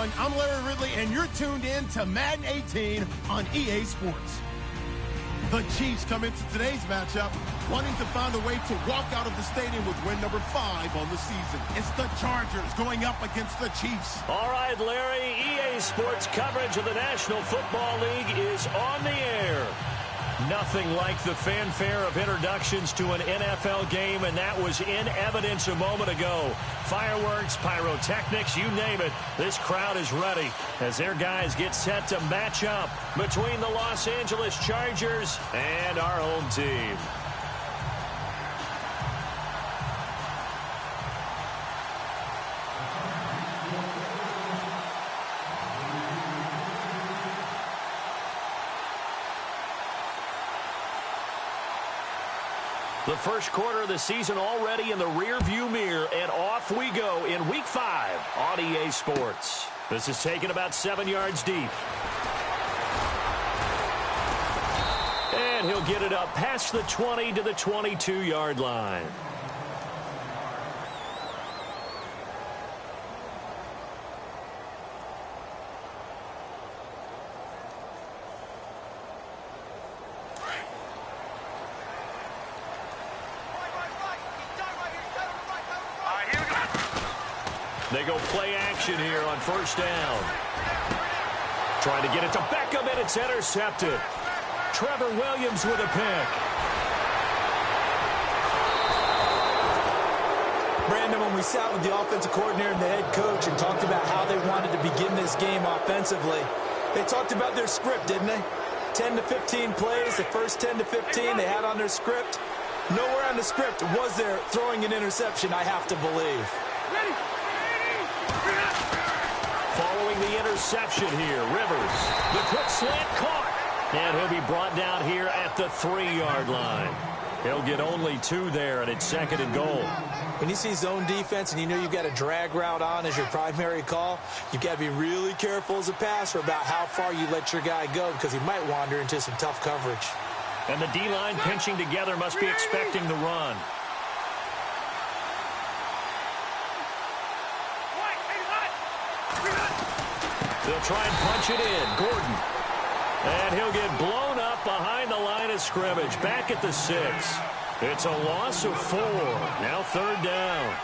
everyone. I'm Larry Ridley, and you're tuned in to Madden 18 on EA Sports. The Chiefs come into today's matchup wanting to find a way to walk out of the stadium with win number 5 on the season. It's the Chargers going up against the Chiefs. All right, Larry, EA Sports coverage of the National Football League is on the air. Nothing like the fanfare of introductions to an NFL game, and that was in evidence a moment ago. Fireworks, pyrotechnics, you name it. This crowd is ready as their guys get set to match up between the Los Angeles Chargers and our home team. The first quarter of the season already in the rear-view mirror, and off we go in Week 5 on EA Sports. This is taken about 7 yards deep. And he'll get it up past the 20 to the 22-yard line. They go play action here on first down. Trying to get it to Beckham, and it's intercepted. Trevor Williams with a pick. Brandon, when we sat with the offensive coordinator and the head coach and talked about how they wanted to begin this game offensively, they talked about their script, didn't they? 10 to 15 plays, the first 10 to 15 they had on their script. Nowhere on the script was there throwing an interception, I have to believe. Following the interception here, Rivers, the quick slant caught. And he'll be brought down here at the 3-yard line. He'll get only 2 there, and it's 2nd and goal. When you see zone defense and you know you've got a drag route on as your primary call, you've got to be really careful as a passer about how far you let your guy go because he might wander into some tough coverage. And the D-line pinching together must be expecting the run. They'll try and punch it in. Gordon. And he'll get blown up behind the line of scrimmage. Back at the 6. It's a loss of 4. Now 3rd down.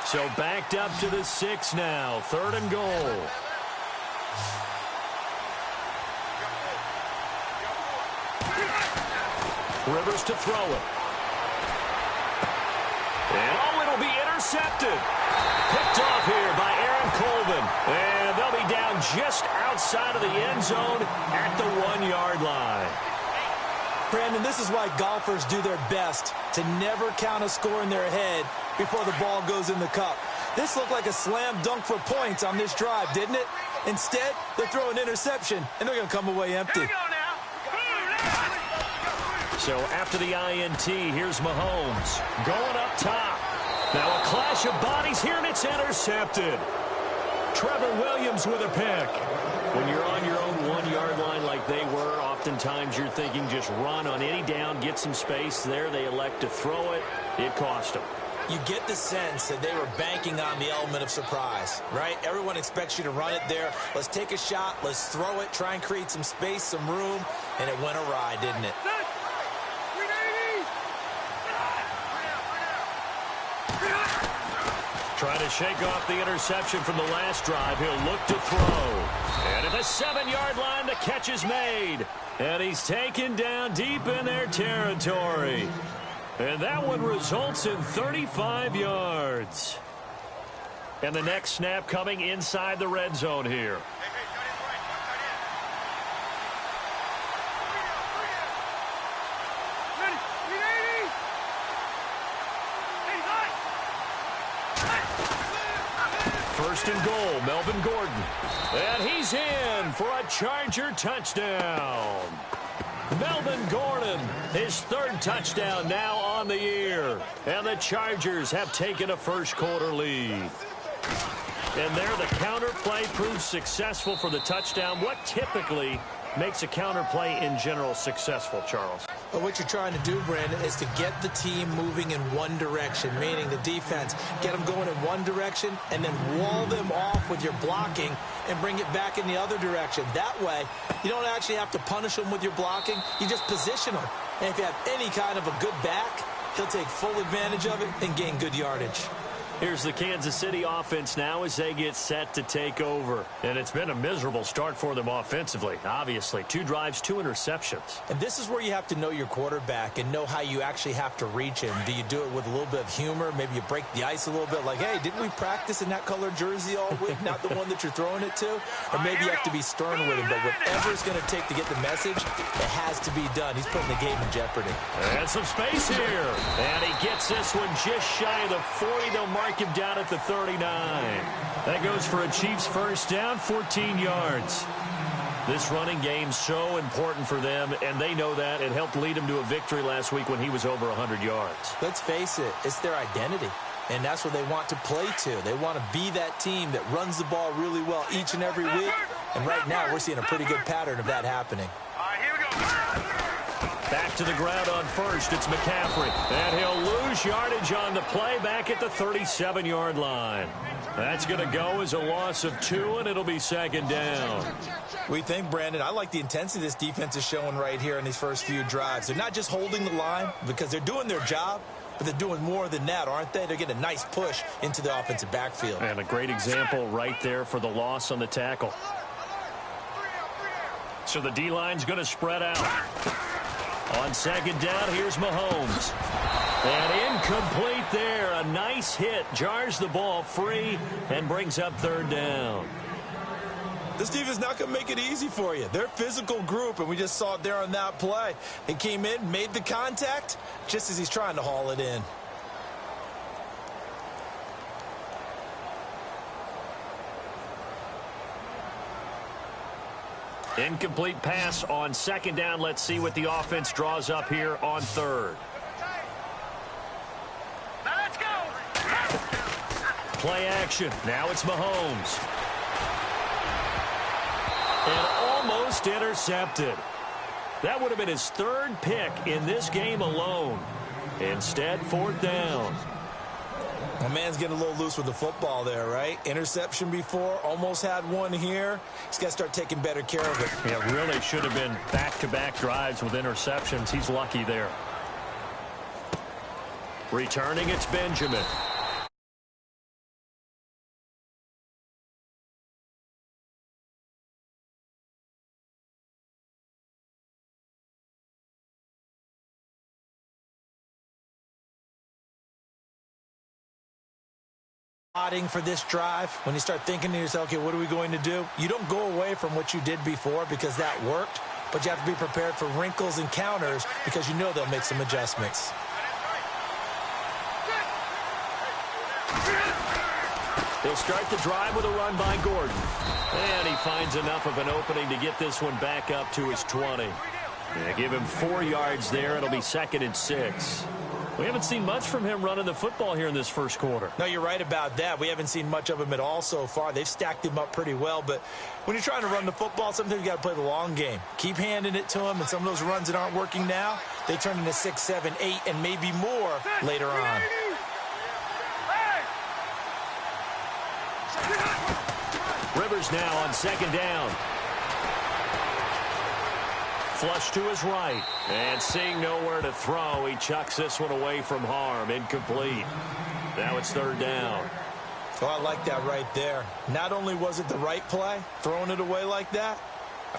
So backed up to the 6 now. 3rd and goal. Rivers to throw it. And it'll be intercepted. Picked off here by Aaron Colvin. And they'll be down just outside of the end zone at the 1-yard line. Brandon, this is why golfers do their best to never count a score in their head before the ball goes in the cup. This looked like a slam dunk for points on this drive, didn't it? Instead, they throw an interception, and they're going to come away empty. So after the INT, here's Mahomes going up top. Now a clash of bodies here, and it's intercepted. Trevor Williams with a pick. When you're on your own 1-yard line like they were, oftentimes you're thinking just run on any down, get some space. There they elect to throw it. It cost them. You get the sense that they were banking on the element of surprise, right? Everyone expects you to run it there. Let's take a shot. Let's throw it. Try and create some space, some room. And it went awry, didn't it? Trying to shake off the interception from the last drive. He'll look to throw. And at the 7-yard line, the catch is made. And he's taken down deep in their territory. And that one results in 35 yards. And the next snap coming inside the red zone here. First and goal, Melvin Gordon. And he's in for a Charger touchdown. Melvin Gordon, his 3rd touchdown now on the year. And the Chargers have taken a first-quarter lead. And there, the counter play proves successful for the touchdown. What typically makes a counterplay in general successful, Charles? But what you're trying to do, Brandon, is to get the team moving in one direction, meaning the defense, get them going in one direction and then wall them off with your blocking and bring it back in the other direction. That way, you don't actually have to punish them with your blocking. You just position them. And if you have any kind of a good back, he'll take full advantage of it and gain good yardage. Here's the Kansas City offense now as they get set to take over. And it's been a miserable start for them offensively, obviously. 2 drives, 2 interceptions. And this is where you have to know your quarterback and know how you actually have to reach him. Do you do it with a little bit of humor? Maybe you break the ice a little bit like, hey, didn't we practice in that color jersey all week? Not the one that you're throwing it to? Or maybe you have to be stern with him. But whatever it's going to take to get the message, it has to be done. He's putting the game in jeopardy. And some space here. And he gets this one just shy of the 40. They'll mark him down at the 39. That goes for a Chiefs first down, 14 yards. This running game so important for them, and they know that. It helped lead them to a victory last week when he was over 100 yards. Let's face it, it's their identity, and that's what they want to play to. They want to be that team that runs the ball really well each and every week, and right now we're seeing a pretty good pattern of that happening. All right, here we go. Back to the ground on first. It's McCaffrey. And he'll lose yardage on the play back at the 37-yard line. That's going to go as a loss of 2, and it'll be second down. We think, Brandon, I like the intensity this defense is showing right here in these first few drives. They're not just holding the line because they're doing their job, but they're doing more than that, aren't they? They're getting a nice push into the offensive backfield. And a great example right there for the loss on the tackle. So the D-line's going to spread out. On second down, here's Mahomes. And incomplete there. A nice hit. Jars the ball free and brings up third down. This defense is not going to make it easy for you. They're a physical group, and we just saw it there on that play. He came in, made the contact, just as he's trying to haul it in. Incomplete pass on second down. Let's see what the offense draws up here on third. Now let's go. Play action. Now it's Mahomes. And almost intercepted. That would have been his 3rd pick in this game alone. Instead, 4th down. My man's getting a little loose with the football there, right? Interception before, almost had one here. He's got to start taking better care of it. Yeah, really should have been back-to-back drives with interceptions. He's lucky there. Returning, it's Benjamin. For this drive, when you start thinking to yourself, okay, what are we going to do? You don't go away from what you did before because that worked, but you have to be prepared for wrinkles and counters because you know they'll make some adjustments. He'll start the drive with a run by Gordon. And he finds enough of an opening to get this one back up to his 20. Yeah, give him 4 yards there. It'll be 2nd and 6. We haven't seen much from him running the football here in this first quarter. No, you're right about that. We haven't seen much of him at all so far. They've stacked him up pretty well, but when you're trying to run the football, sometimes you got to play the long game. Keep handing it to him, and some of those runs that aren't working now, they turn into 6, 7, 8, and maybe more later on. Rivers now on second down. Flush to his right. And seeing nowhere to throw, he chucks this one away from harm. Incomplete. Now it's 3rd down. Oh, I like that right there. Not only was it the right play, throwing it away like that,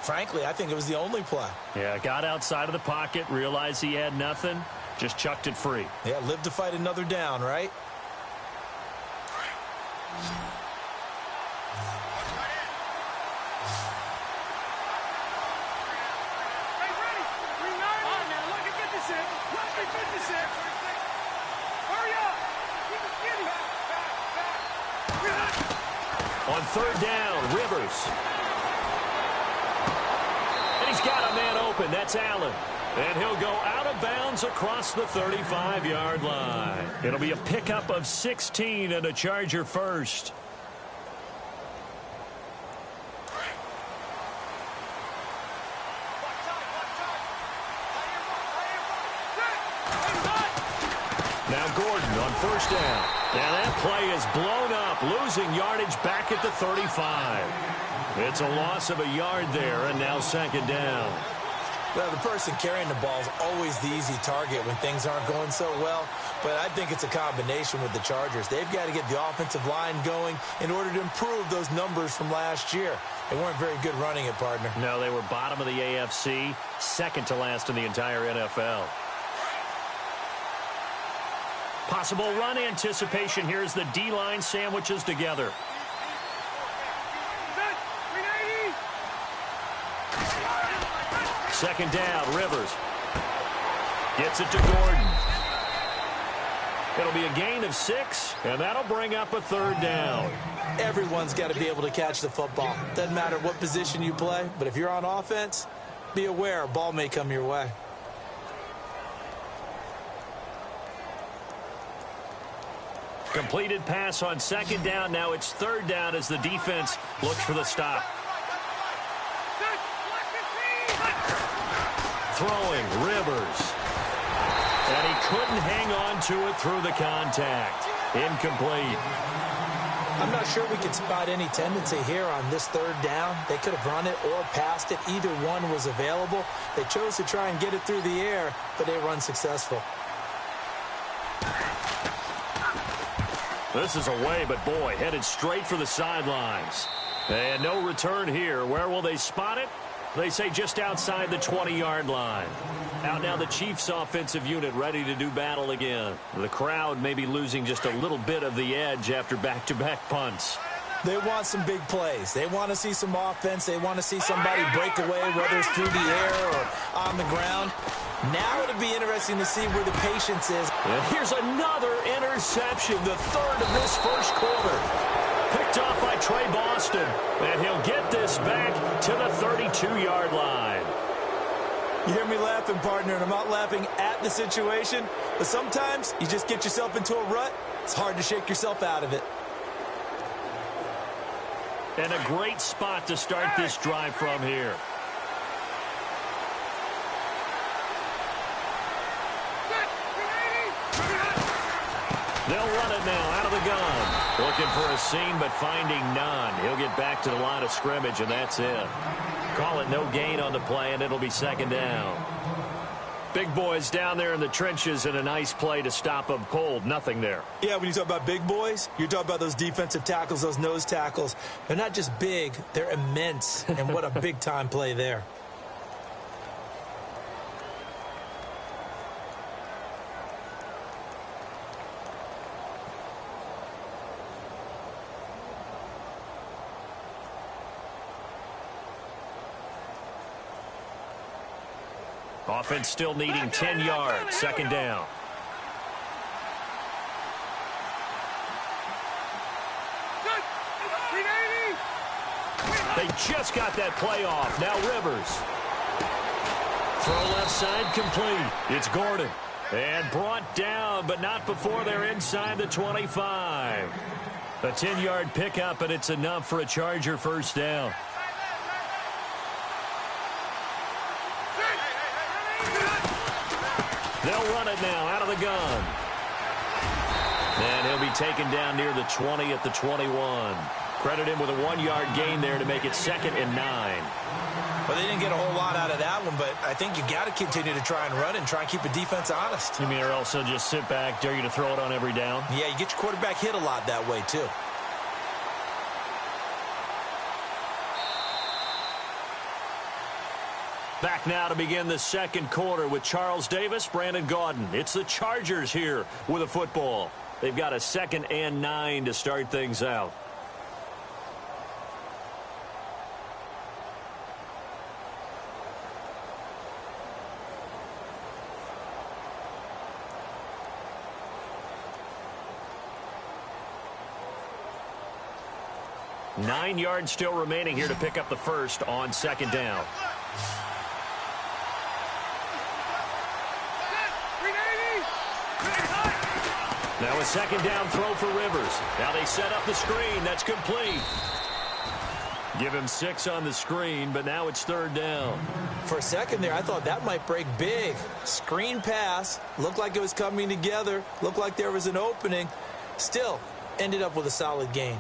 frankly, I think it was the only play. Yeah, got outside of the pocket, realized he had nothing, just chucked it free. Yeah, live to fight another down, right? On 3rd down, Rivers. And he's got a man open. That's Allen. And he'll go out of bounds across the 35-yard line. It'll be a pickup of 16 and a Charger first. on first down. And that play is blown up, losing yardage back at the 35. It's a loss of a yard there, and now second down. Well, the person carrying the ball is always the easy target when things aren't going so well. But I think it's a combination with the Chargers. They've got to get the offensive line going in order to improve those numbers from last year. They weren't very good running it, partner. No, they were bottom of the AFC, second to last in the entire NFL. Possible run anticipation here as the D-line sandwiches together. Second down, Rivers. Gets it to Gordon. It'll be a gain of 6, and that'll bring up a third down. Everyone's got to be able to catch the football. Doesn't matter what position you play, but if you're on offense, be aware a ball may come your way. Completed pass on second down. Now it's third down as the defense looks for the stop. Throwing, Rivers. And he couldn't hang on to it through the contact. Incomplete. I'm not sure we can spot any tendency here on this third down. They could have run it or passed it. Either one was available. They chose to try and get it through the air, but they were unsuccessful. This is away, but boy, headed straight for the sidelines. And no return here. Where will they spot it? They say just outside the 20-yard line. Out now the Chiefs offensive unit ready to do battle again. The crowd may be losing just a little bit of the edge after back-to-back punts. They want some big plays. They want to see some offense. They want to see somebody break away, whether it's through the air or on the ground. Now it'll be interesting to see where the patience is. And here's another interception, the third of this first quarter. Picked off by Trey Boston, and he'll get this back to the 32-yard line. You hear me laughing, partner, and I'm not laughing at the situation, but sometimes you just get yourself into a rut. It's hard to shake yourself out of it. And a great spot to start this drive from here. They'll run it now out of the gun. Looking for a seam, but finding none. He'll get back to the line of scrimmage, and that's it. Call it no gain on the play, and it'll be second down. Big boys down there in the trenches, and a nice play to stop them cold. Nothing there. Yeah, when you talk about big boys, you're talking about those defensive tackles, those nose tackles. They're not just big, they're immense, and what a big-time play there. Offense still needing 10 yards. Second down. They just got that play off. Now Rivers. Throw left side complete. It's Gordon. And brought down, but not before they're inside the 25. A 10-yard pickup, and it's enough for a Charger first down. They'll run it now out of the gun. And he'll be taken down near the 20 at the 21. Credit him with a 1-yard gain there to make it 2nd and 9. Well, they didn't get a whole lot out of that one, but I think you got to continue to try and run and try and keep the defense honest. You mean or also just sit back, dare you to throw it on every down? Yeah, you get your quarterback hit a lot that way, too. Back now to begin the second quarter with Charles Davis, Brandon Gaudin. It's the Chargers here with a football. They've got a 2nd and 9 to start things out. Nine yards still remaining here to pick up the first on second down. Now a second down throw for Rivers. Now they set up the screen. That's complete. give him 6 on the screen, but now it's 3rd down. For a second there, I thought that might break big. Screen pass. Looked like it was coming together. Looked like there was an opening. Still, ended up with a solid gain.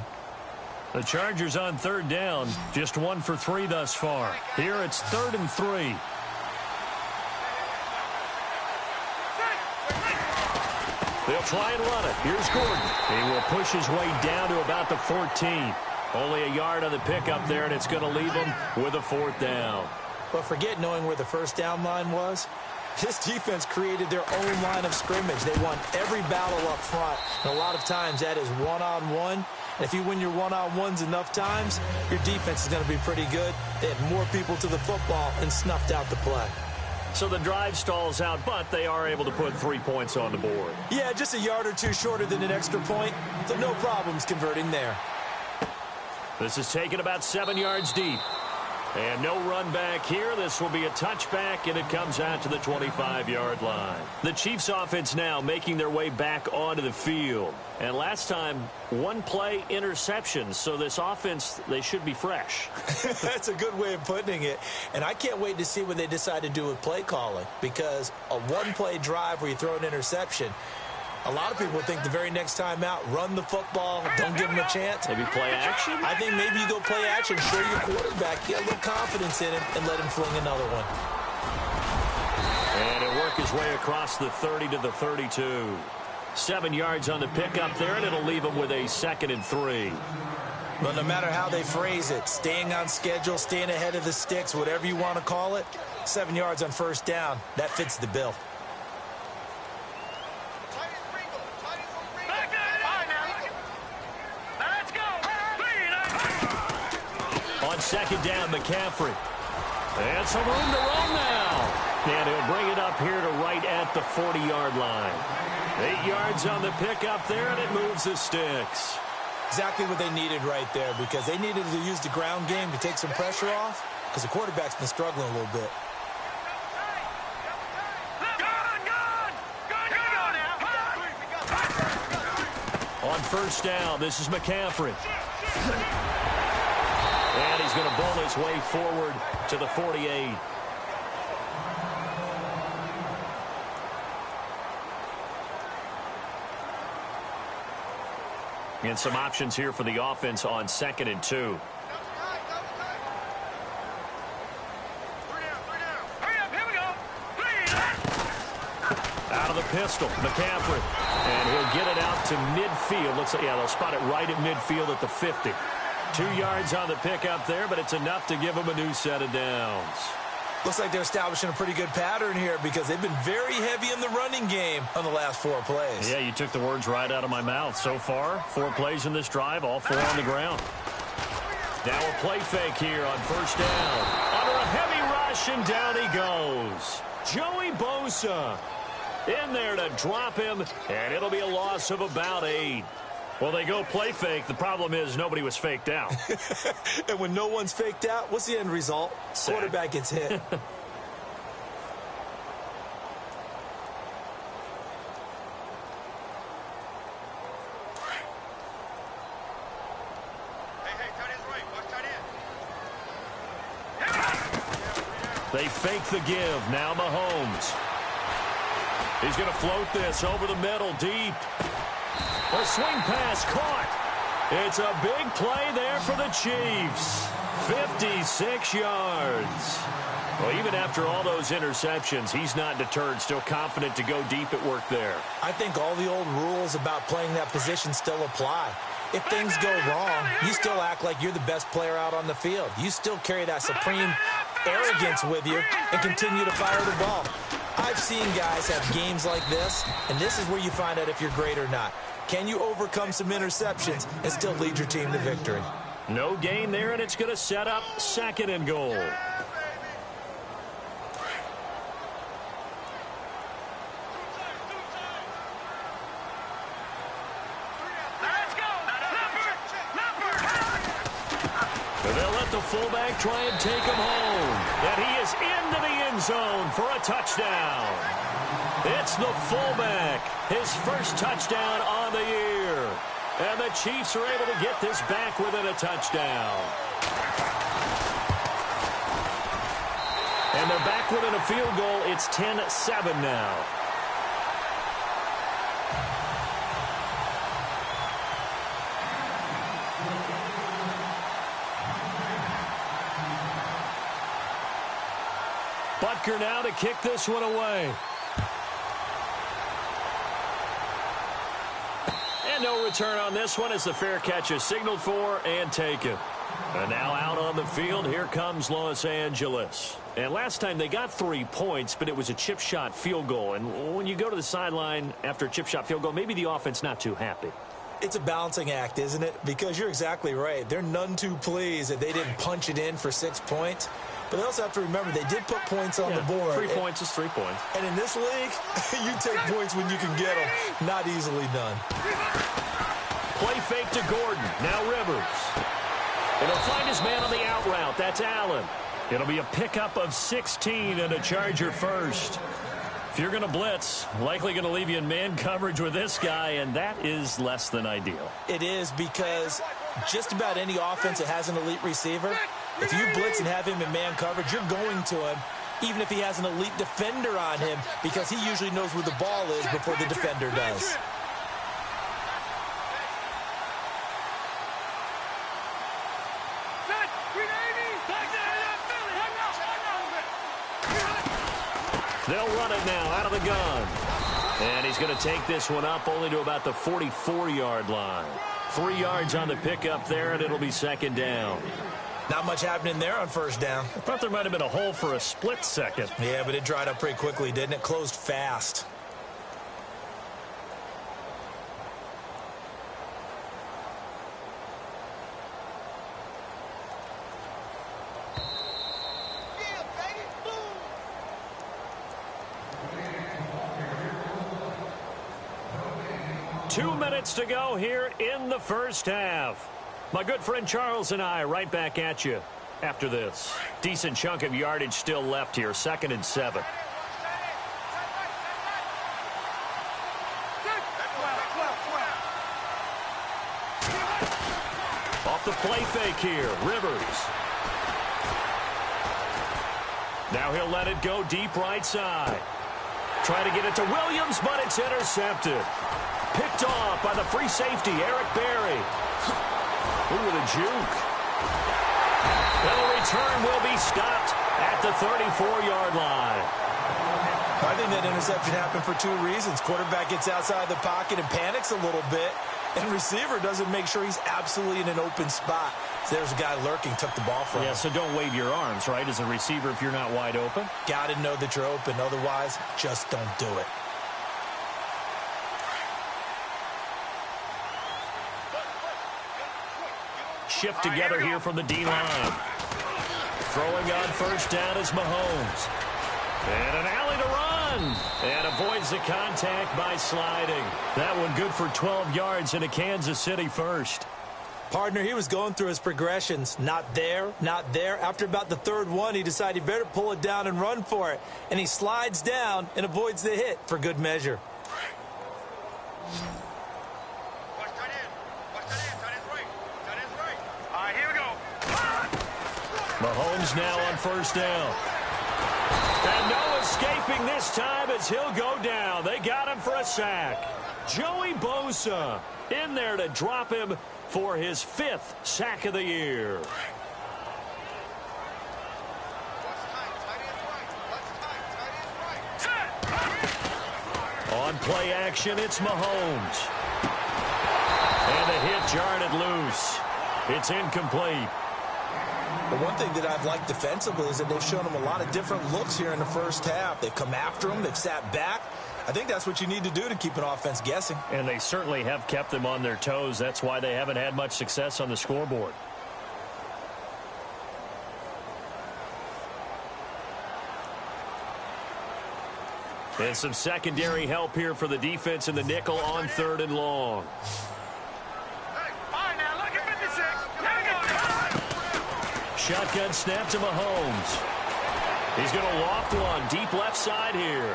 The Chargers on 3rd down. Just 1 for 3 thus far. Here it's 3rd and 3. They'll try and run it. Here's Gordon. He will push his way down to about the 14. Only a yard on the pickup there, and it's going to leave him with a 4th down. But forget knowing where the first down line was. This defense created their own line of scrimmage. They won every battle up front. And a lot of times that is one-on-one. And if you win your one-on-ones enough times, your defense is going to be pretty good. They had more people to the football and snuffed out the play. So the drive stalls out, but they are able to put 3 points on the board. Yeah, just a yard or two shorter than an extra point. So no problems converting there. This is taken about 7 yards deep. And no run back here. This will be a touchback, and it comes out to the 25-yard line. The Chiefs offense now making their way back onto the field. And last time, 1 play interception. So this offense, they should be fresh. That's a good way of putting it. And I can't wait to see what they decide to do with play calling. Because a 1-play drive where you throw an interception, a lot of people think the very next time out, run the football, don't give them a chance. Maybe play action? I think maybe you go play action, show your quarterback, get a little confidence in him, and let him fling another one. And he'll work his way across the 30 to the 32. 7 yards on the pickup there, and it'll leave him with a 2nd and 3. But no matter how they phrase it, staying on schedule, staying ahead of the sticks, whatever you want to call it, 7 yards on 1st down, that fits the bill. On 2nd down, McCaffrey. And some room to run now. And he'll bring it up here to right at the 40-yard line. 8 yards on the pickup there, and it moves the sticks. Exactly what they needed right there, because they needed to use the ground game to take some pressure off, because the quarterback's been struggling a little bit. On 1st down, this is McCaffrey. And he's going to bowl his way forward to the 48. And some options here for the offense on 2nd and 2. Out of the pistol, McCaffrey. And he'll get it out to midfield. Looks like, yeah, they'll spot it right at midfield at the 50. 2 yards on the pickup there, but it's enough to give them a new set of downs. Looks like they're establishing a pretty good pattern here, because they've been very heavy in the running game on the last 4 plays. Yeah, you took the words right out of my mouth. So far, 4 plays in this drive, all 4 on the ground. Now a play fake here on 1st down. Under a heavy rush, and down he goes. Joey Bosa in there to drop him, and it'll be a loss of about 8. Well, they go play fake. The problem is nobody was faked out. And when no one's faked out, what's the end result? Sack. Quarterback gets hit. Let's They fake the give. Now Mahomes. He's going to float this over the middle deep. A swing pass caught. It's a big play there for the Chiefs. 56 yards. Well, even after all those interceptions, he's not deterred, still confident to go deep at work there. I think all the old rules about playing that position still apply. If things go wrong, you still act like you're the best player out on the field. You still carry that supreme arrogance with you and continue to fire the ball. I've seen guys have games like this, and this is where you find out if you're great or not. Can you overcome some interceptions and still lead your team to victory? No gain there, and it's going to set up 2nd and goal. They'll let the fullback try and take him home. And he is into the end zone for a touchdown. It's the fullback, his first touchdown on the year. And the Chiefs are able to get this back within a touchdown. And they're back within a field goal. It's 10-7 now. Butker now to kick this one away. And no return on this one as the fair catch is signaled for and taken. And now out on the field, here comes Los Angeles. And last time they got 3 points, but it was a chip shot field goal. And when you go to the sideline after a chip shot field goal, maybe the offense not too happy. It's a balancing act, isn't it? Because you're exactly right. They're none too pleased that they didn't punch it in for 6 points. But they also have to remember they did put points on the board. 3 points is 3 points. And in this league, you take points when you can get them. Not easily done. Play fake to Gordon. Now Rivers. And he'll find his man on the out route. That's Allen. It'll be a pickup of 16 and a Charger first. If you're going to blitz, likely going to leave you in man coverage with this guy, and that is less than ideal. It is because just about any offense that has an elite receiver, if you blitz and have him in man coverage, you're going to him, even if he has an elite defender on him, because he usually knows where the ball is before the defender does. They'll run it now out of the gun. And he's going to take this one up only to about the 44-yard line. 3 yards on the pickup there, and it'll be second down. Not much happening there on first down. I thought there might have been a hole for a split second. Yeah, but it dried up pretty quickly, didn't it? Closed fast. Two minutes to go here in the first half. My good friend Charles and I right back at you after this. Decent chunk of yardage still left here. 2nd and 7. Off the play fake here. Rivers. Now he'll let it go deep right side. Try to get it to Williams, but it's intercepted. Picked off by the free safety, Eric Berry. Ooh, with a juke. And the return will be stopped at the 34-yard line. I think that interception happened for 2 reasons. Quarterback gets outside the pocket and panics a little bit, and receiver doesn't make sure he's absolutely in an open spot. So there's a guy lurking, took the ball from him. Yeah, so don't wave your arms, right, as a receiver if you're not wide open. Got to know that you're open. Otherwise, just don't do it. Shift together here from the D-line. Throwing on first down is Mahomes. And an alley to run. And avoids the contact by sliding. That one good for 12 yards into Kansas City first. Partner, he was going through his progressions. Not there, not there. After about the 3rd one, he decided he better pull it down and run for it. And he slides down and avoids the hit for good measure. Mahomes now on first down. And no escaping this time as he'll go down. They got him for a sack. Joey Bosa in there to drop him for his 5th sack of the year. On play action, it's Mahomes. And the hit jarred it loose. It's incomplete. But one thing that I've liked defensively is that they've shown him a lot of different looks here in the first half. They've come after him. They've sat back. I think that's what you need to do to keep an offense guessing. And they certainly have kept them on their toes. That's why they haven't had much success on the scoreboard. And some secondary help here for the defense in the nickel on 3rd and long. Shotgun snap to Mahomes. He's going to loft one deep left side here.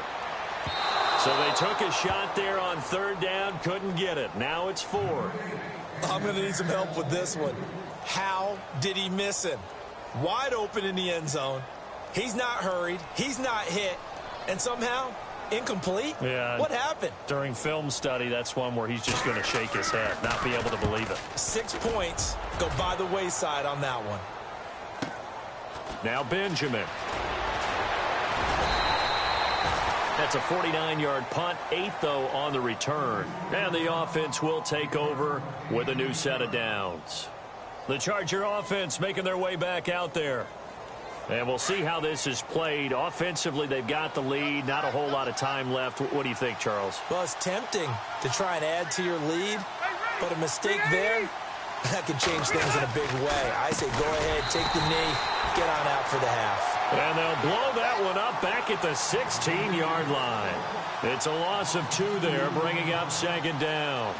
So they took a shot there on third down, couldn't get it. Now it's 4. I'm going to need some help with this one. How did he miss him? Wide open in the end zone. He's not hurried. He's not hit. And somehow, incomplete? Yeah. What happened? During film study, that's one where he's just going to shake his head, not be able to believe it. 6 points go by the wayside on that one. Now Benjamin. That's a 49-yard punt, 8 though on the return. And the offense will take over with a new set of downs. The Charger offense making their way back out there. And we'll see how this is played. Offensively, they've got the lead. Not a whole lot of time left. What do you think, Charles? Well, it's tempting to try and add to your lead, but a mistake there, that could change things in a big way. I say go ahead, take the knee, get on out for the half. And they'll blow that one up back at the 16-yard line. It's a loss of 2 there, bringing up second down.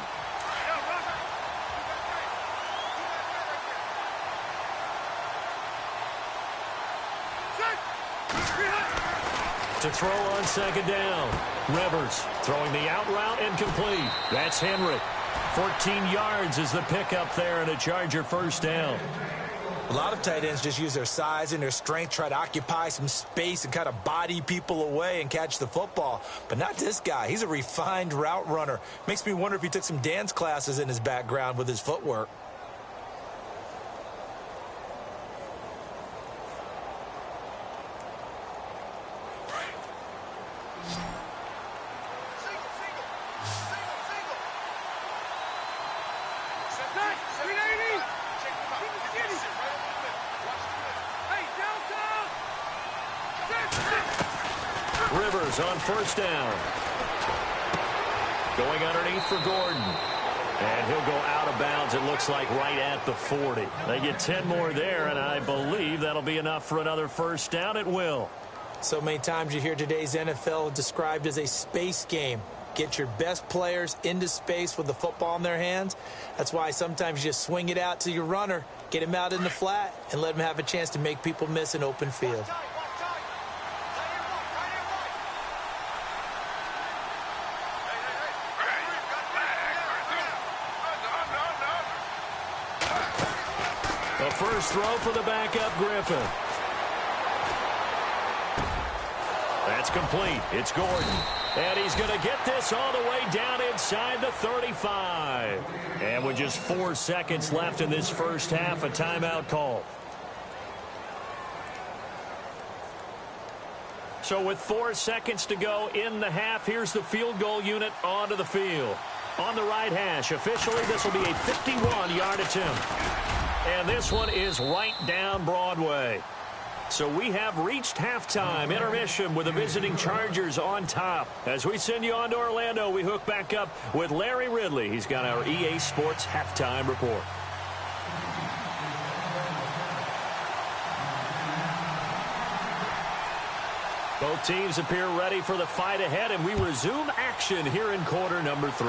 To throw on second down. Rivers throwing the out route and complete. That's Henry. 14 yards is the pickup there and a Charger first down. A lot of tight ends just use their size and their strength, try to occupy some space and kind of body people away and catch the football. But not this guy. He's a refined route runner. Makes me wonder if he took some dance classes in his background with his footwork. Rivers on first down. Going underneath for Gordon. And he'll go out of bounds, it looks like, right at the 40. They get 10 more there, and I believe that'll be enough for another first down. It will. So many times you hear today's NFL described as a space game. Get your best players into space with the football in their hands. That's why sometimes you just swing it out to your runner, get him out in the flat, and let him have a chance to make people miss an open field. The first throw for the backup Griffin. That's complete. It's Gordon. And he's going to get this all the way down inside the 35. And with just 4 seconds left in this first half, a timeout call. So with 4 seconds to go in the half, here's the field goal unit onto the field. On the right hash, officially this will be a 51-yard attempt. And this one is right down Broadway. So we have reached halftime, intermission with the visiting Chargers on top. As we send you on to Orlando, we hook back up with Larry Ridley. He's got our EA Sports halftime report. Both teams appear ready for the fight ahead, and we resume action here in quarter number 3.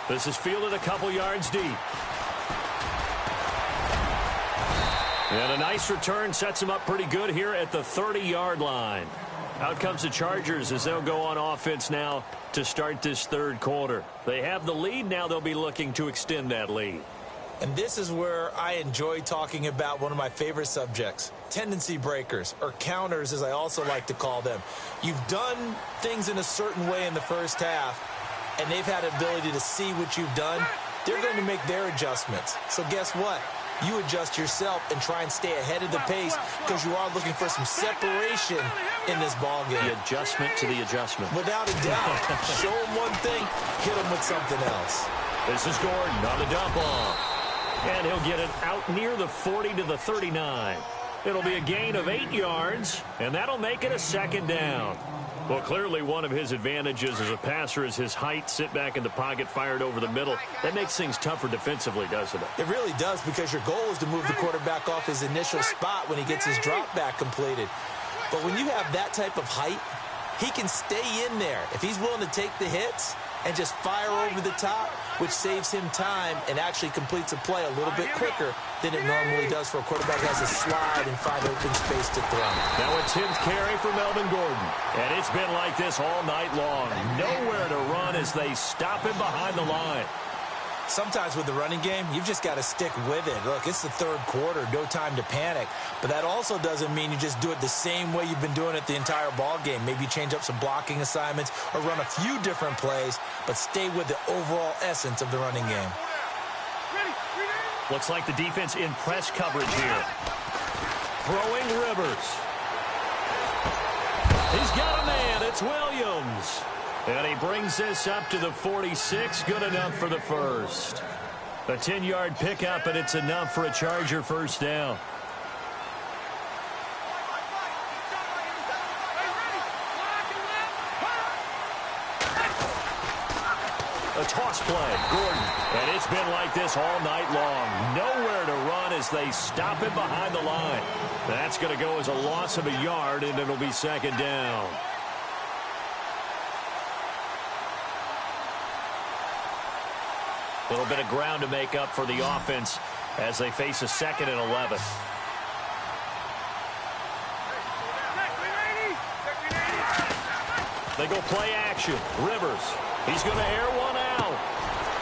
This is fielded a couple yards deep. And a nice return sets him up pretty good here at the 30-yard line. Out comes the Chargers as they'll go on offense now to start this third quarter. They have the lead. Now they'll be looking to extend that lead. And this is where I enjoy talking about one of my favorite subjects, tendency breakers, or counters as I also like to call them. You've done things in a certain way in the first half, and they've had ability to see what you've done. They're going to make their adjustments. So guess what? You adjust yourself and try and stay ahead of the pace because you are looking for some separation in this ball game. The adjustment to the adjustment. Without a doubt. Show them one thing, hit them with something else. This is Gordon on the dump off. And he'll get it out near the 40 to the 39. It'll be a gain of 8 yards, and that'll make it a second down. Well, clearly one of his advantages as a passer is his height. Sit back in the pocket, fired over the middle. That makes things tougher defensively, doesn't it? It really does, because your goal is to move the quarterback off his initial spot when he gets his drop back completed. But when you have that type of height, he can stay in there. If he's willing to take the hits, and just fire over the top, which saves him time and actually completes a play a little bit quicker than it normally does for a quarterback who has to slide and find open space to throw. Now a 10th carry for Melvin Gordon. And it's been like this all night long. Nowhere to run as they stop him behind the line. Sometimes with the running game, you've just got to stick with it. Look, it's the third quarter, no time to panic. But that also doesn't mean you just do it the same way you've been doing it the entire ball game. Maybe change up some blocking assignments or run a few different plays, but stay with the overall essence of the running game. Looks like the defense in press coverage here. Throwing Rivers. He's got a man. It's Williams. And he brings this up to the 46. Good enough for the first. A 10-yard pickup, and it's enough for a Charger first down. A toss play. Gordon. And it's been like this all night long. Nowhere to run as they stop him behind the line. That's going to go as a loss of a yard, and it'll be second down. A little bit of ground to make up for the offense as they face a 2nd and 11. They go play action. Rivers. He's going to air one out.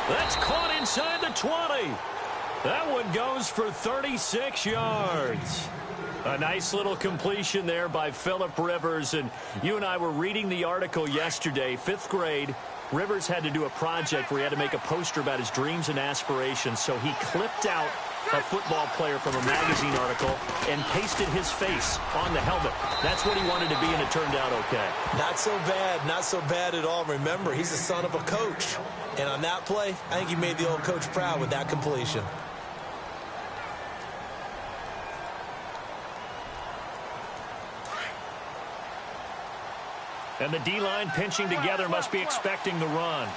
That's caught inside the 20. That one goes for 36 yards. A nice little completion there by Phillip Rivers. And you and I were reading the article yesterday, 5th grade. Rivers had to do a project where he had to make a poster about his dreams and aspirations, so he clipped out a football player from a magazine article and pasted his face on the helmet. That's what he wanted to be, and it turned out okay. Not so bad at all. Remember, he's the son of a coach. And on that play, I think he made the old coach proud with that completion. And the D-line pinching together must be expecting the run.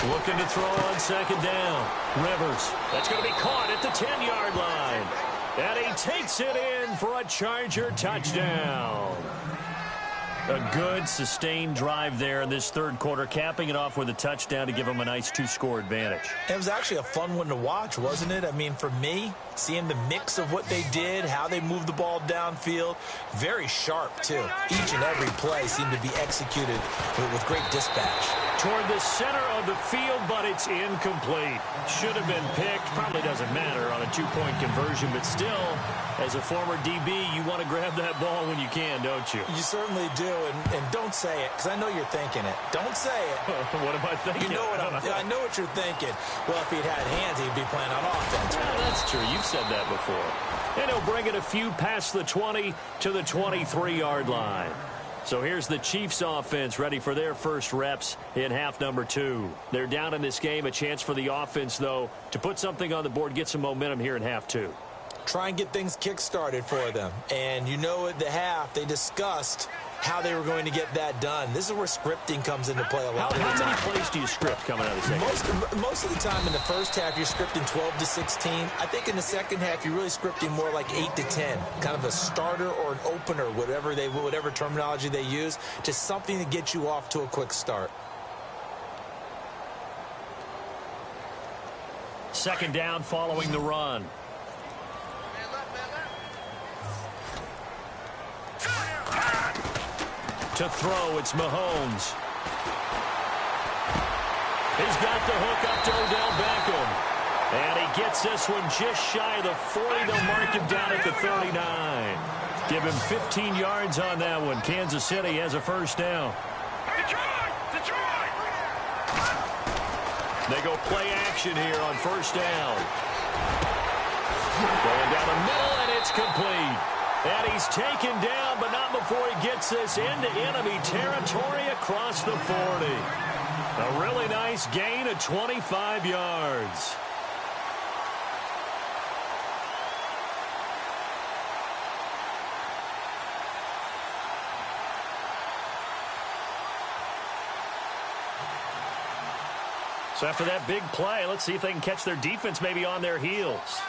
Looking to throw on second down. Rivers. That's going to be caught at the 10-yard line. And he takes it in for a Charger touchdown. A good, sustained drive there in this third quarter, capping it off with a touchdown to give them a nice 2-score advantage. It was actually a fun one to watch, wasn't it? I mean, for me, seeing the mix of what they did, how they moved the ball downfield, very sharp, too. Each and every play seemed to be executed with great dispatch. Toward the center of the field, but it's incomplete. Should have been picked. Probably doesn't matter on a 2-point conversion, but still, as a former DB, you want to grab that ball when you can, don't you? You certainly do, and don't say it, because I know you're thinking it. Don't say it. What am I thinking? You know I know what you're thinking. Well, if he'd had hands, he'd be playing on offense. Yeah, that's true. You've said that before. And he'll bring it a few past the 20 to the 23-yard line. So here's the Chiefs offense ready for their first reps in half number 2. They're down in this game. A chance for the offense, though, to put something on the board, get some momentum here in half 2. Try and get things kick-started for them. And you know at the half, they discussed how they were going to get that done. This is where scripting comes into play a lot of the time. How many plays do you script coming out of the second? Most of the time in the first half, you're scripting 12 to 16. I think in the second half, you're really scripting more like 8 to 10. Kind of a starter or an opener, whatever terminology they use. Just something to get you off to a quick start. Second down following the run. To throw, it's Mahomes. He's got the hook up to Odell Beckham. And he gets this one just shy of the 40. They'll mark him down at the 39. Give him 15 yards on that one. Kansas City has a first down. Detroit! They go play action here on first down. Going down the middle, and it's complete. And he's taken down, but not before he gets this into enemy territory across the 40. A really nice gain of 25 yards. So after that big play, let's see if they can catch their defense maybe on their heels.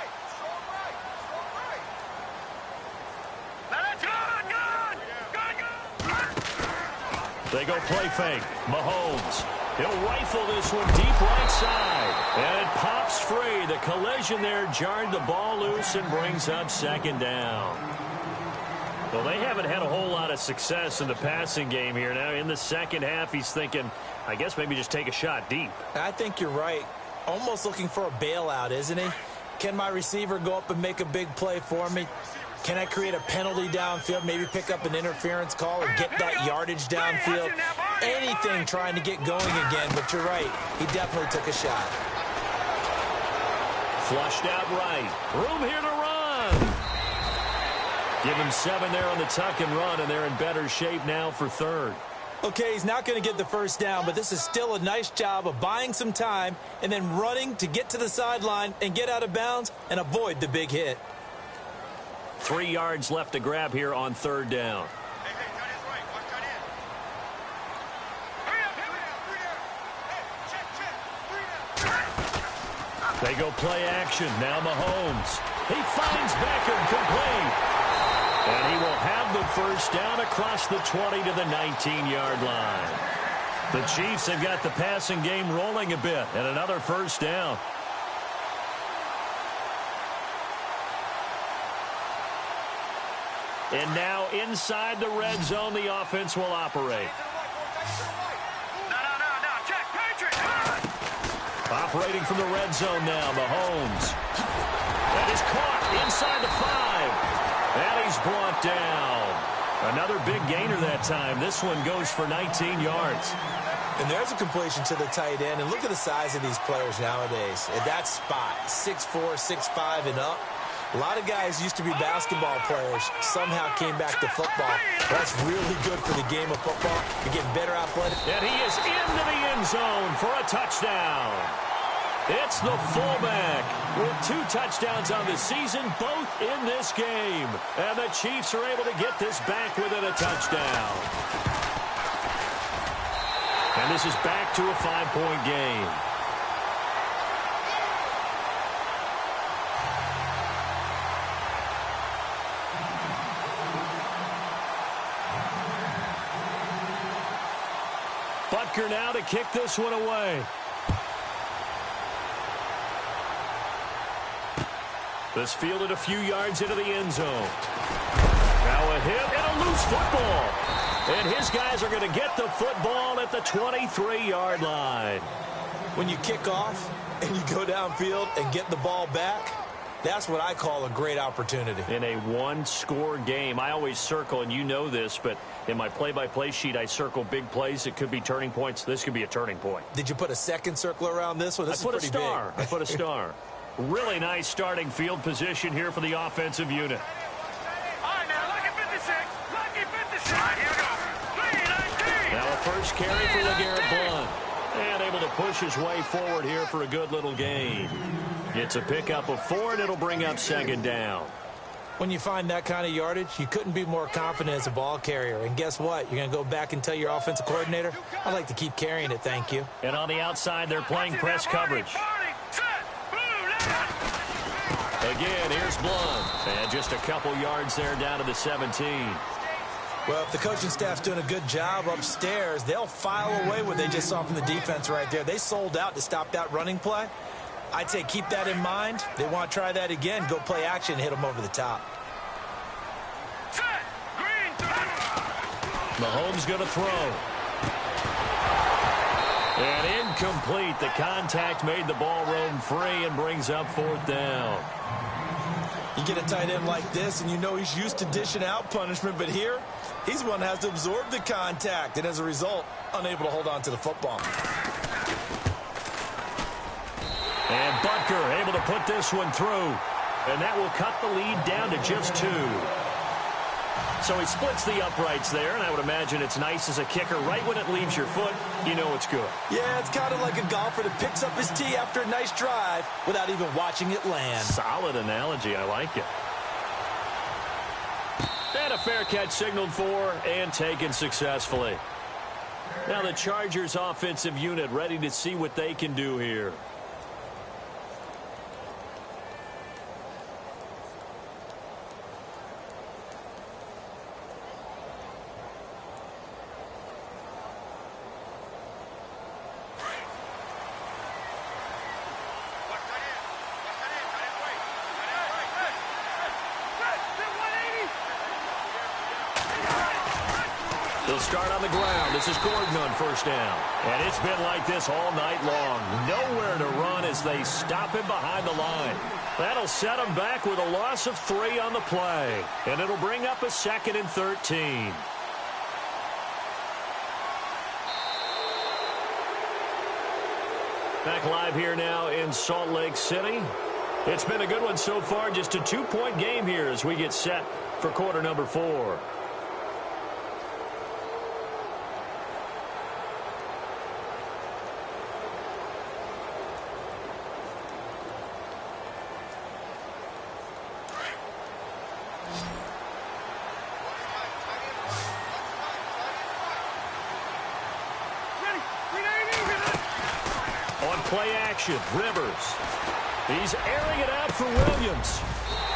They go play fake. Mahomes. He'll rifle this one deep right side. And it pops free. The collision there jarred the ball loose and brings up second down. Well, they haven't had a whole lot of success in the passing game here. Now, in the second half, he's thinking, I guess maybe just take a shot deep. I think you're right. Almost looking for a bailout, isn't he? Can my receiver go up and make a big play for me? Can I create a penalty downfield, maybe pick up an interference call or get that yardage downfield? Anything trying to get going again, but you're right. He definitely took a shot. Flushed out right. Room here to run. Give him 7 there on the tuck and run, and they're in better shape now for third. Okay, he's not going to get the first down, but this is still a nice job of buying some time and then running to get to the sideline and get out of bounds and avoid the big hit. 3 yards left to grab here on third down. They go play action. Now Mahomes. He finds Beckham complete. And he will have the first down across the 20 to the 19-yard line. The Chiefs have got the passing game rolling a bit, and another first down. And now inside the red zone, the offense will operate. No, check, Patrick. Operating from the red zone now, Mahomes. That is caught inside the 5. And he's brought down. Another big gainer that time. This one goes for 19 yards. And there's a completion to the tight end. And look at the size of these players nowadays. At that spot, 6'4", 6'5", and up. A lot of guys used to be basketball players. Somehow came back to football. That's really good for the game of football. You're getting better athletic. And he is into the end zone for a touchdown. It's the fullback with 2 touchdowns on the season, both in this game. And the Chiefs are able to get this back within a touchdown. And this is back to a 5-point game. Butker now to kick this one away. This fielded a few yards into the end zone. Now a hit and a loose football. And his guys are going to get the football at the 23-yard line. When you kick off and you go downfield and get the ball back, that's what I call a great opportunity. In a one-score game, I always circle, and you know this, but in my play-by-play sheet, I circle big plays. It could be turning points. This could be a turning point. Did you put a second circle around this one? This is pretty big. I put a star. Really nice starting field position here for the offensive unit. All right, now, lucky 56. Lucky 56. All right, here we go. 3-19. Now a first carry for LeGarrette Blount. And able to push his way forward here for a good little gain. It's a pickup of 4, and it'll bring up second down. When you find that kind of yardage, you couldn't be more confident as a ball carrier. And guess what? You're going to go back and tell your offensive coordinator, I'd like to keep carrying it, thank you. And on the outside, they're playing press coverage. Again, here's Blount. And just a couple yards there down to the 17. Well, if the coaching staff's doing a good job upstairs, they'll file away what they just saw from the defense right there. They sold out to stop that running play. I'd say keep that in mind. They want to try that again. Go play action and hit them over the top. Mahomes going to throw. And incomplete. The contact made the ball roam free and brings up 4th down. You get a tight end like this, and you know he's used to dishing out punishment, but here, he's the one that has to absorb the contact, and as a result, unable to hold on to the football. And Butker able to put this one through, and that will cut the lead down to just 2. So he splits the uprights there, and I would imagine it's nice as a kicker. Right when it leaves your foot, you know it's good. Yeah, it's kind of like a golfer that picks up his tee after a nice drive without even watching it land. Solid analogy. I like it. And a fair catch signaled for and taken successfully. Now the Chargers offensive unit ready to see what they can do here. They'll start on the ground. This is Gordon on first down. And it's been like this all night long. Nowhere to run as they stop him behind the line. That'll set him back with a loss of 3 on the play. And it'll bring up a 2nd and 13. Back live here now in Salt Lake City. It's been a good one so far. Just a 2-point game here as we get set for quarter number 4. Play action, Rivers. He's airing it out for Williams.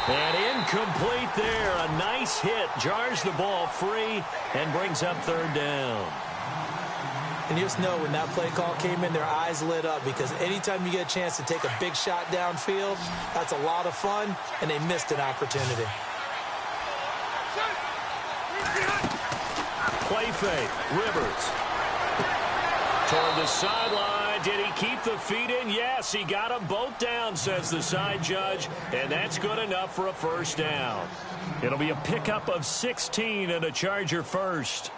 And incomplete there. A nice hit. Jars the ball free and brings up 3rd down. And you just know when that play call came in, their eyes lit up because anytime you get a chance to take a big shot downfield, that's a lot of fun, and they missed an opportunity. Play fake, Rivers. Toward the sideline. Did he keep the feet in? Yes, he got them both down, says the side judge, and that's good enough for a 1st down. It'll be a pickup of 16 and a Charger first.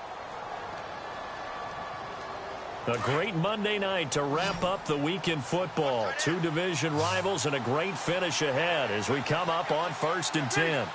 A great Monday night to wrap up the week in football. 2 division rivals and a great finish ahead as we come up on 1st and 10.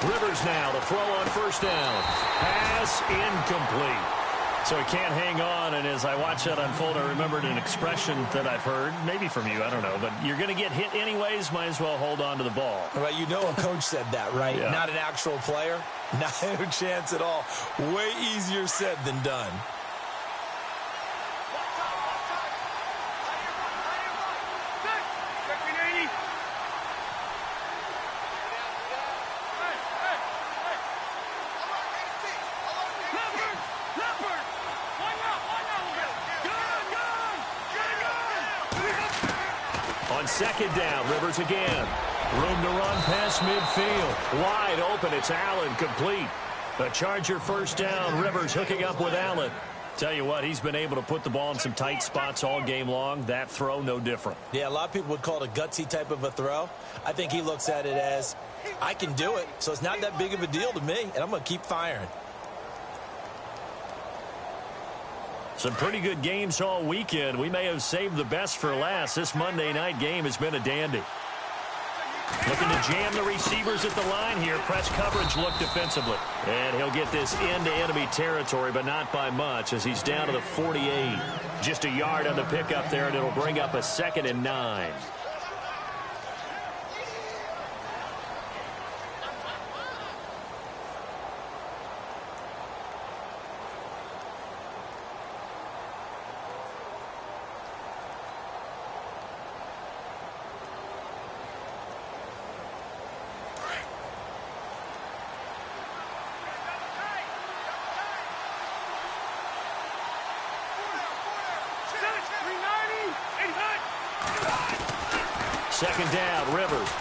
Rivers now to throw on 1st down. Pass incomplete. So he can't hang on, and as I watch that unfold, I remembered an expression that I've heard, maybe from you, I don't know, but you're going to get hit anyways, might as well hold on to the ball. Well, you know a coach said that, right? Yeah. Not an actual player. Not a chance at all. Way easier said than done. On 2nd down, Rivers again. Room to run past midfield. Wide open, it's Allen, complete. A Charger 1st down, Rivers hooking up with Allen. Tell you what, he's been able to put the ball in some tight spots all game long. That throw, no different. Yeah, a lot of people would call it a gutsy type of a throw. I think he looks at it as, I can do it, so it's not that big of a deal to me, and I'm going to keep firing. Some pretty good games all weekend. We may have saved the best for last. This Monday night game has been a dandy. Looking to jam the receivers at the line here. Press coverage look defensively. And he'll get this into enemy territory, but not by much as he's down to the 48. Just a yard on the pickup there, and it'll bring up a 2nd and 9. Second down, Rivers.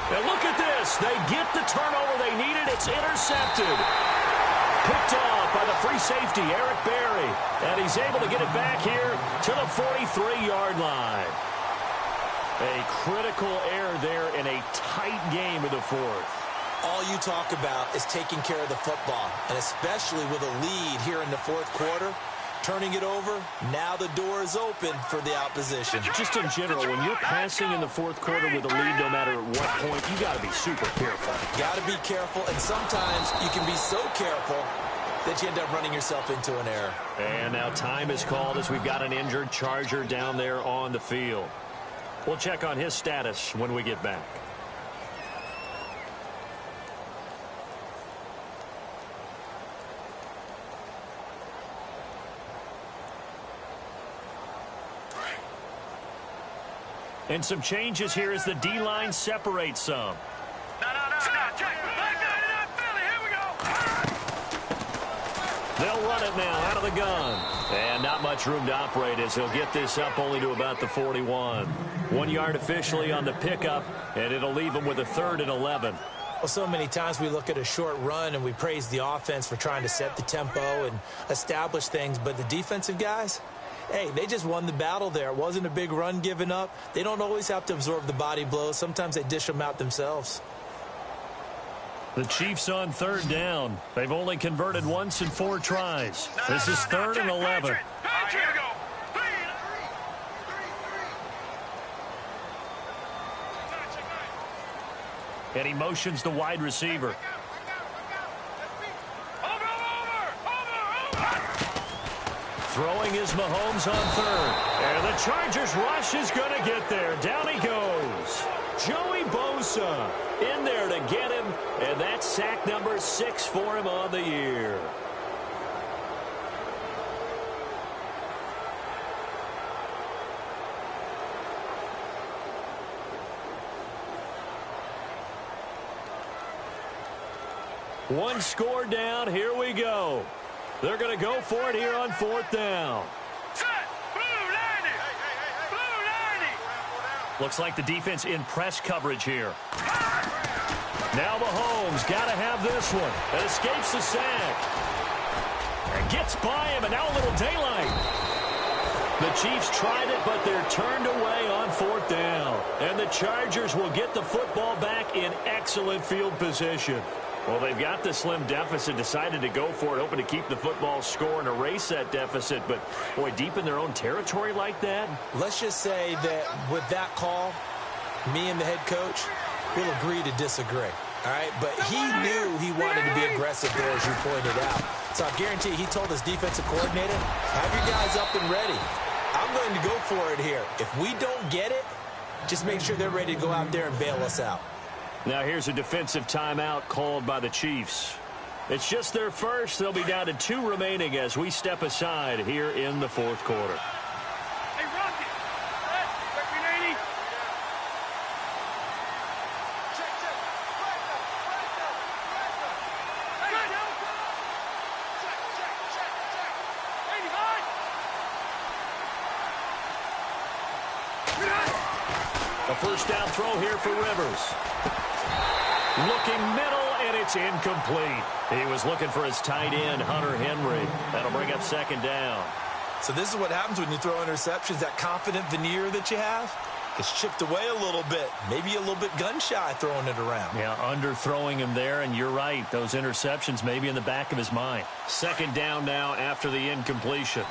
And look at this. They get the turnover they needed. It's intercepted. Picked off by the free safety, Eric Berry. And he's able to get it back here to the 43-yard line. A critical error there in a tight game of the 4th. All you talk about is taking care of the football, and especially with a lead here in the 4th quarter. Turning it over, now the door is open for the opposition. Just in general, when you're passing in the 4th quarter with a lead, no matter at what point, you got to be super careful. Got to be careful, and sometimes you can be so careful that you end up running yourself into an error. And now time is called as we've got an injured Charger down there on the field. We'll check on his status when we get back. And some changes here as the D-line separates some. No. Check. Philly. Here we go. They'll run it now out of the gun. And not much room to operate as he'll get this up only to about the 41. 1 yard officially on the pickup, and it'll leave him with a 3rd and 11. Well, so many times we look at a short run and we praise the offense for trying to set the tempo and establish things, but the defensive guys, hey, they just won the battle there. It wasn't a big run given up. They don't always have to absorb the body blows. Sometimes they dish them out themselves. The Chiefs on 3rd down. They've only converted once in 4 tries. This is 3rd and 11. Here we go. And he motions the wide receiver. Throwing is Mahomes on 3rd. And the Chargers rush is going to get there. Down he goes. Joey Bosa in there to get him. And that's sack number 6 for him on the year. One score down. Here we go. They're going to go for it here on 4th down. Set. Blue 90. Blue 90. Looks like the defense in press coverage here. Now Mahomes got to have this one. And escapes the sack. And gets by him, and now a little daylight. The Chiefs tried it, but they're turned away on 4th down. And the Chargers will get the football back in excellent field position. Well, they've got the slim deficit, decided to go for it, hoping to keep the football score and erase that deficit. But, boy, deep in their own territory like that. Let's just say that with that call, me and the head coach will agree to disagree. All right, but he knew he wanted to be aggressive there, as you pointed out. So I guarantee he told his defensive coordinator, have your guys up and ready. I'm going to go for it here. If we don't get it, just make sure they're ready to go out there and bail us out. Now here's a defensive timeout called by the Chiefs. It's just their first. They'll be down to 2 remaining as we step aside here in the 4th quarter. Hey, Rocky. Hey, 80. Check. Check. 85. A first down throw here for Rivers. Looking middle, and it's incomplete. He was looking for his tight end, Hunter Henry. That'll bring up 2nd down. So this is what happens when you throw interceptions. That confident veneer that you have gets chipped away a little bit. Maybe a little bit gun-shy throwing it around. Yeah, underthrowing him there, and you're right. Those interceptions may be in the back of his mind. 2nd down now after the incompletion.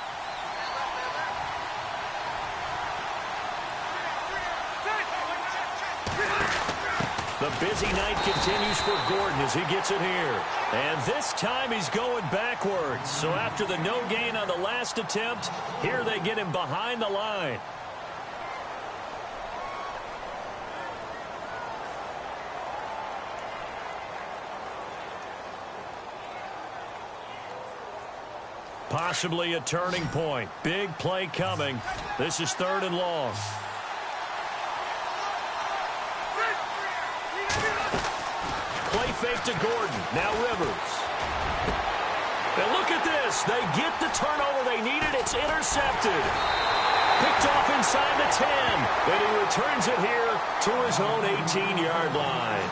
The busy night continues for Gordon as he gets it here. And this time he's going backwards. So after the no gain on the last attempt, here they get him behind the line. Possibly a turning point. Big play coming. This is 3rd and long. Play fake to Gordon. Now Rivers. And look at this. They get the turnover they needed. It's intercepted. Picked off inside the 10. And he returns it here to his own 18-yard line.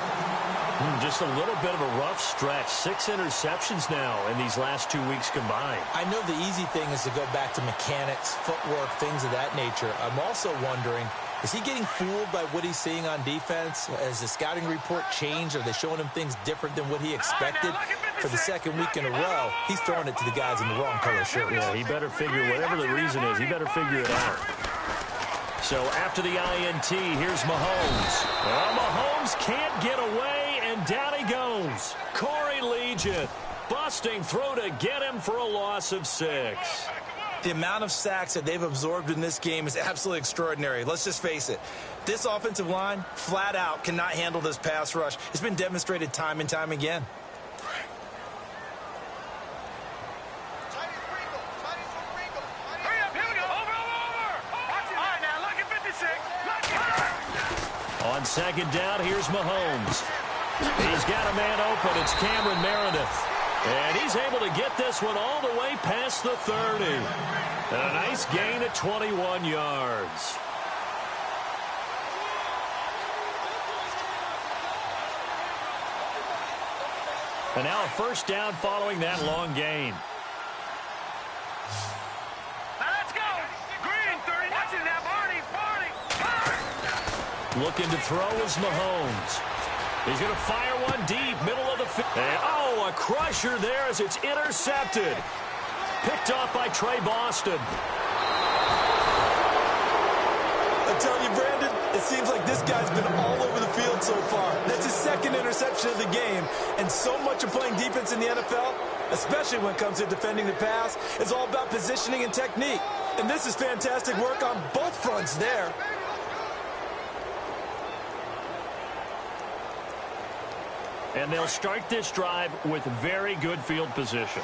Just a little bit of a rough stretch. 6 interceptions now in these last 2 weeks combined. I know the easy thing is to go back to mechanics, footwork, things of that nature. I'm also wondering, is he getting fooled by what he's seeing on defense? Has the scouting report changed? Are they showing him things different than what he expected? For the 2nd week in a row, he's throwing it to the guys in the wrong color shirts. Yeah, he better figure, whatever the reason is, he better figure it out. So after the INT, here's Mahomes. Well, Mahomes can't get away, and down he goes. Corey Legion busting through to get him for a loss of 6. The amount of sacks that they've absorbed in this game is absolutely extraordinary. Let's just face it. This offensive line, flat out, cannot handle this pass rush. It's been demonstrated time and time again. Hurry up, here we go. Over. Watch it. All right, now, lucky 56. Lucky. On second down, here's Mahomes. He's got a man open. It's Cameron Meredith. And he's able to get this one all the way past the 30. And a nice gain of 21 yards. And now a first down following that long gain. Now let's go. Green, 30. Watch it now, Barney. Looking to throw is Mahomes. He's going to fire one deep, middle of the field. Oh, a crusher there as it's intercepted. Picked off by Trey Boston. I tell you, Brandon, it seems like this guy's been all over the field so far. That's his second interception of the game. And so much of playing defense in the NFL, especially when it comes to defending the pass, is all about positioning and technique. And this is fantastic work on both fronts there. And they'll start this drive with very good field position.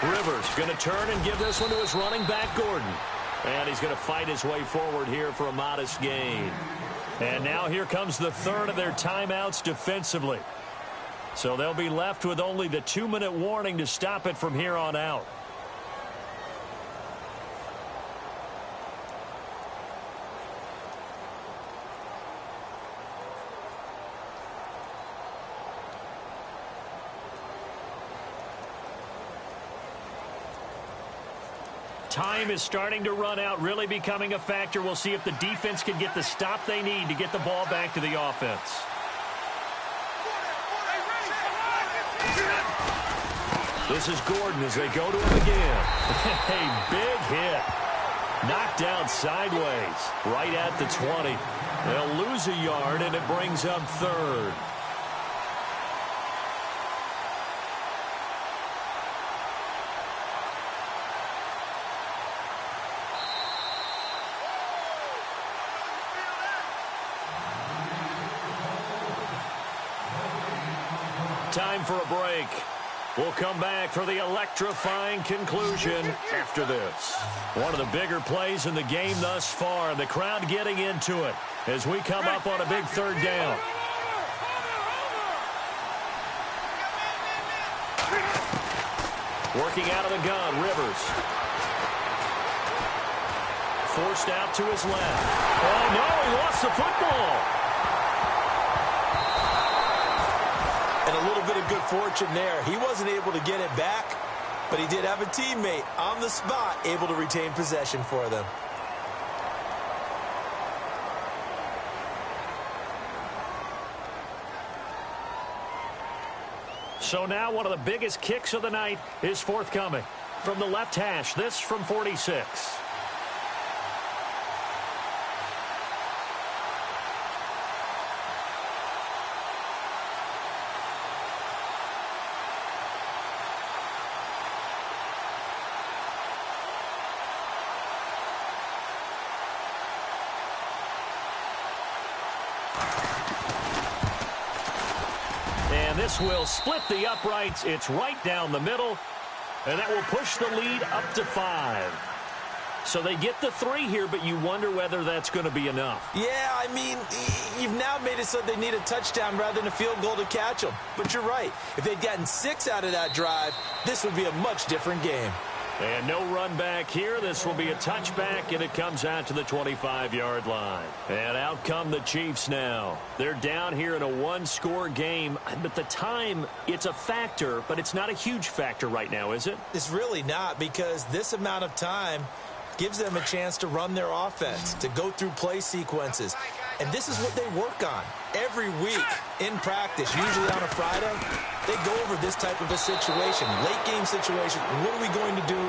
Rivers going to turn and give this one to his running back, Gordon. And he's going to fight his way forward here for a modest gain. And now here comes the third of their timeouts defensively. So they'll be left with only the 2-minute warning to stop it from here on out. Time is starting to run out, really becoming a factor. We'll see if the defense can get the stop they need to get the ball back to the offense. This is Gordon as they go to him again. A big hit. Knocked down sideways, right at the 20. They'll lose a yard, and it brings up third. Time for a break. We'll come back for the electrifying conclusion after this. One of the bigger plays in the game thus far. The crowd getting into it as we come up on a big third down. Working out of the gun, Rivers. Forced out to his left. Oh, no, he lost the football. And a little bit of good fortune there. He wasn't able to get it back, but he did have a teammate on the spot able to retain possession for them. So now one of the biggest kicks of the night is forthcoming. From the left hash, this from 46. This will split the uprights. It's right down the middle, and that will push the lead up to 5. So they get the 3 here, but you wonder whether that's going to be enough. Yeah, I mean, you've now made it so they need a touchdown rather than a field goal to catch them. But you're right. If they'd gotten 6 out of that drive, this would be a much different game. And no run back here. This will be a touchback, and it comes out to the 25-yard line. And out come the Chiefs now. They're down here in a 1-score game. But the time, it's a factor, but it's not a huge factor right now, is it? It's really not, because this amount of time gives them a chance to run their offense, to go through play sequences. And this is what they work on every week in practice, usually on a Friday. They go over this type of a situation, late game situation. What are we going to do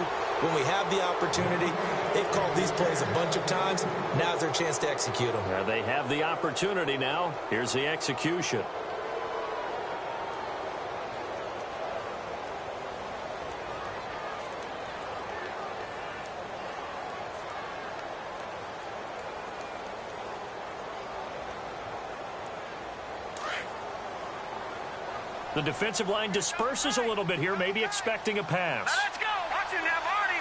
when we have the opportunity? They've called these plays a bunch of times. Now's their chance to execute them. Yeah, they have the opportunity now. Here's the execution. The defensive line disperses a little bit here, maybe expecting a pass. Now let's go. Watch it now, Barney.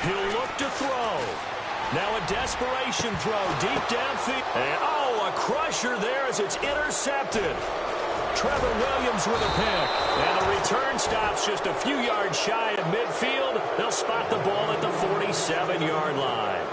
He'll look to throw. Now a desperation throw deep downfield. And, a crusher there as it's intercepted. Trevor Williams with a pick. And the return stops just a few yards shy of midfield. They'll spot the ball at the 47-yard line.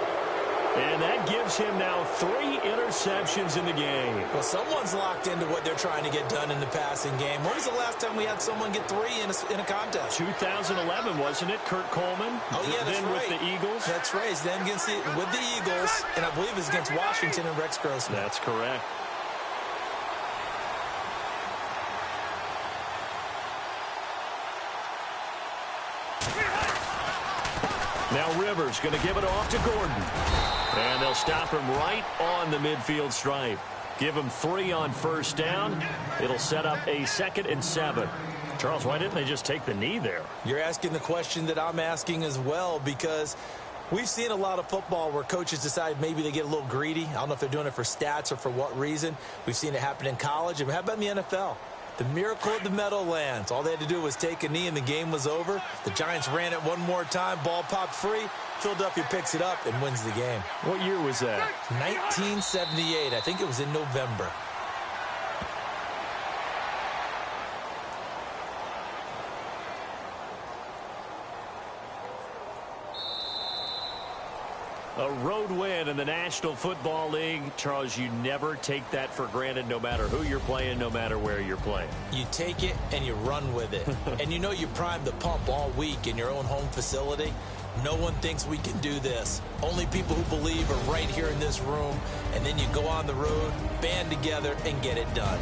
And that gives him now 3 interceptions in the game. Well, someone's locked into what they're trying to get done in the passing game. When was the last time we had someone get 3 in a contest? 2011, wasn't it? Kurt Coleman? Oh, yeah, that's then right. With the Eagles? That's right. Then with the Eagles, and I believe it's against Washington and Rex Grossman. That's correct. Now Rivers going to give it off to Gordon. And they'll stop him right on the midfield stripe. Give him 3 on first down. It'll set up a 2nd and 7. Charles, why didn't they just take the knee there? You're asking the question that I'm asking as well, because we've seen a lot of football where coaches decide maybe they get a little greedy. I don't know if they're doing it for stats or for what reason. We've seen it happen in college. And how about in the NFL? The miracle at the Meadowlands. All they had to do was take a knee and the game was over. The Giants ran it one more time. Ball popped free. Philadelphia picks it up and wins the game. What year was that? 1978. I think it was in November. A road win in the National Football League. Charles, you never take that for granted no matter who you're playing, no matter where you're playing. You take it and you run with it. And you know you primed the pump all week in your own home facility. No one thinks we can do this. Only people who believe are right here in this room. And then you go on the road, band together, and get it done.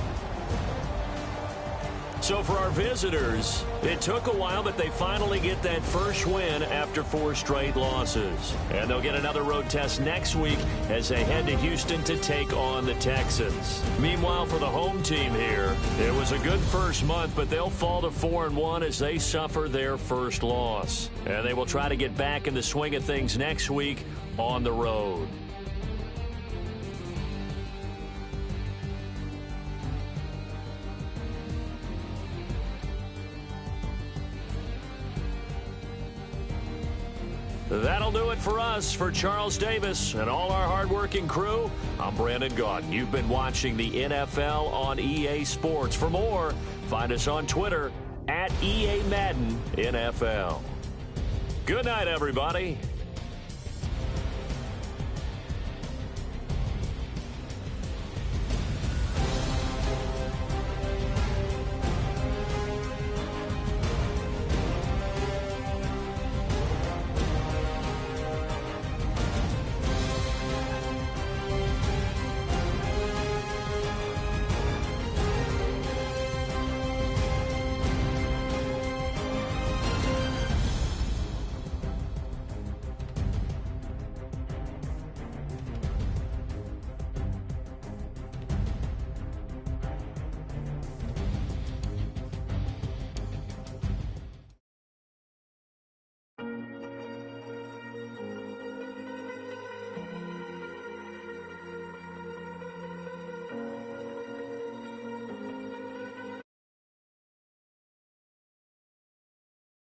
So for our visitors, it took a while, but they finally get that first win after 4 straight losses. And they'll get another road test next week as they head to Houston to take on the Texans. Meanwhile, for the home team here, it was a good first month, but they'll fall to 4-1 as they suffer their first loss. And they will try to get back in the swing of things next week on the road. That'll do it for us. For Charles Davis and all our hardworking crew, I'm Brandon Gaudin. You've been watching the NFL on EA Sports. For more, find us on Twitter @EA Madden NFL. Good night, everybody.